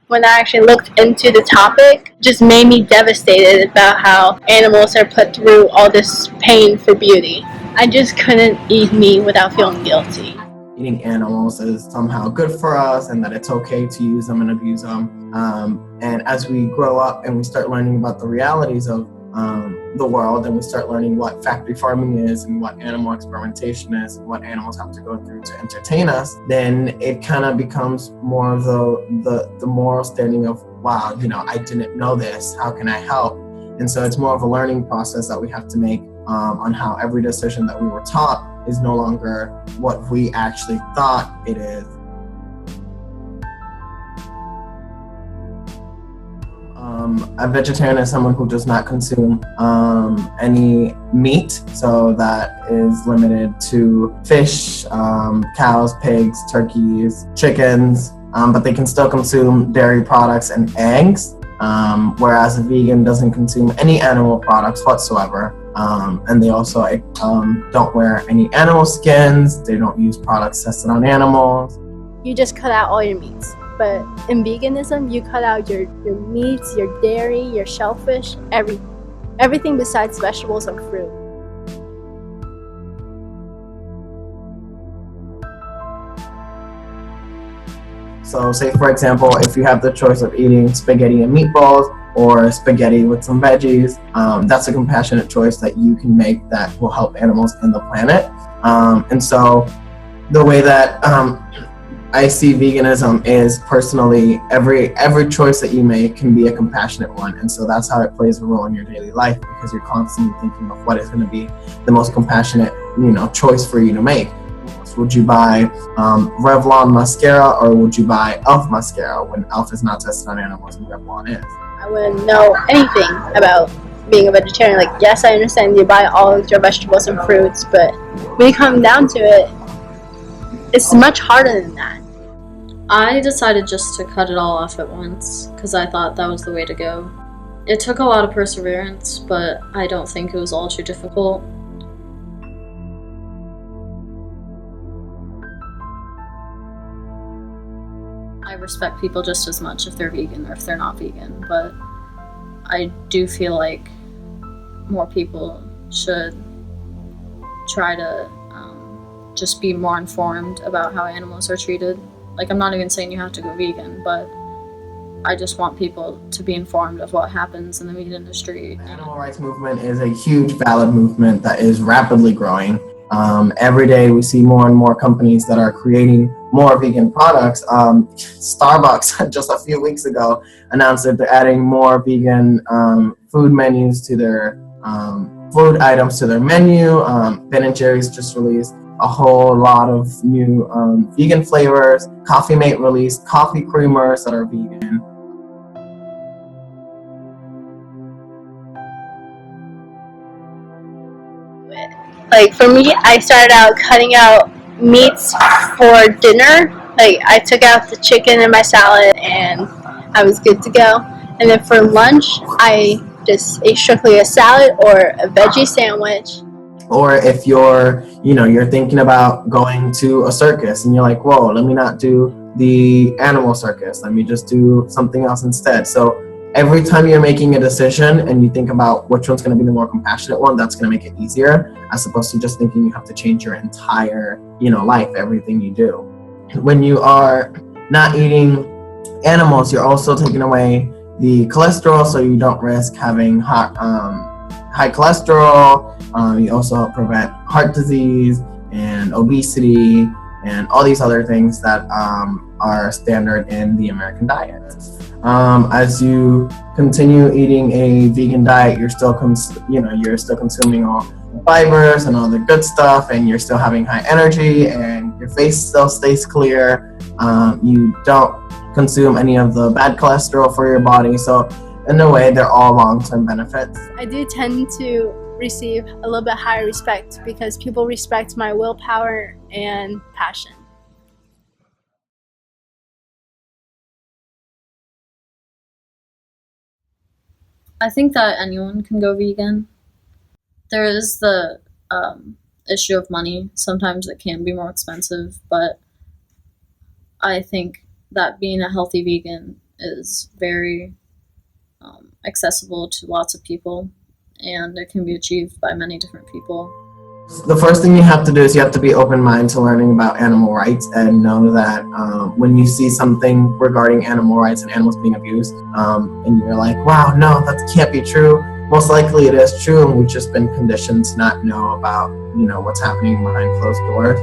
when I actually looked into the topic, just made me devastated about how animals are put through all this pain for beauty. I just couldn't eat meat without feeling guilty. Eating animals is somehow good for us and that it's okay to use them and abuse them. And as we grow up and we start learning about the realities of the world, and we start learning what factory farming is and what animal experimentation is and what animals have to go through to entertain us, then it kind of becomes more of the moral standing of, wow, I didn't know this, how can I help? And so it's more of a learning process that we have to make on how every decision that we were taught is no longer what we actually thought it is. A vegetarian is someone who does not consume any meat, so that is limited to fish, cows, pigs, turkeys, chickens, but they can still consume dairy products and eggs, whereas a vegan doesn't consume any animal products whatsoever. And they also don't wear any animal skins. They don't use products tested on animals. You just cut out all your meats. But in veganism, you cut out your meats, your dairy, your shellfish, everything besides vegetables and fruit. So say, for example, if you have the choice of eating spaghetti and meatballs or spaghetti with some veggies, that's a compassionate choice that you can make that will help animals and the planet. And so the way that I see veganism is, personally, every choice that you make can be a compassionate one, and so that's how it plays a role in your daily life, because you're constantly thinking of what is going to be the most compassionate, choice for you to make. Would you buy Revlon mascara, or would you buy e.l.f. mascara when e.l.f. is not tested on animals and Revlon is? I wouldn't know anything about being a vegetarian. Like, yes, I understand you buy all of your vegetables and fruits, but when you come down to it, it's much harder than that. I decided just to cut it all off at once because I thought that was the way to go. It took a lot of perseverance, but I don't think it was all too difficult. I respect people just as much if they're vegan or if they're not vegan, but I do feel like more people should try to just be more informed about how animals are treated. Like, I'm not even saying you have to go vegan, but I just want people to be informed of what happens in the meat industry. The animal rights movement is a huge, valid movement that is rapidly growing. Every day we see more and more companies that are creating more vegan products. Starbucks just a few weeks ago announced that they're adding more vegan food menus to their food items to their menu. Ben & Jerry's just released a whole lot of new vegan flavors. Coffee Mate released coffee creamers that are vegan. Like, for me, I started out cutting out meats for dinner. Like, I took out the chicken in my salad and I was good to go. And then for lunch, I just ate strictly a salad or a veggie sandwich. Or if you're thinking about going to a circus and you're like, whoa, let me not do the animal circus. Let me just do something else instead. So every time you're making a decision and you think about which one's going to be the more compassionate one, that's going to make it easier, as opposed to just thinking you have to change your entire, life, everything you do. When you are not eating animals, you're also taking away the cholesterol, so you don't risk having high cholesterol. You also help prevent heart disease and obesity and all these other things that are standard in the American diet. As you continue eating a vegan diet, you're still consuming all the fibers and all the good stuff, and you're still having high energy, and your face still stays clear. You don't consume any of the bad cholesterol for your body. So in a way, they're all long-term benefits. I do tend to receive a little bit higher respect because people respect my willpower and passion. I think that anyone can go vegan. There is the issue of money. Sometimes it can be more expensive, but I think that being a healthy vegan is very accessible to lots of people, and it can be achieved by many different people. The first thing you have to do is you have to be open-minded to learning about animal rights and know that when you see something regarding animal rights and animals being abused, and you're like, wow, no, that can't be true. Most likely it is true, and we've just been conditioned to not know about, what's happening behind closed doors.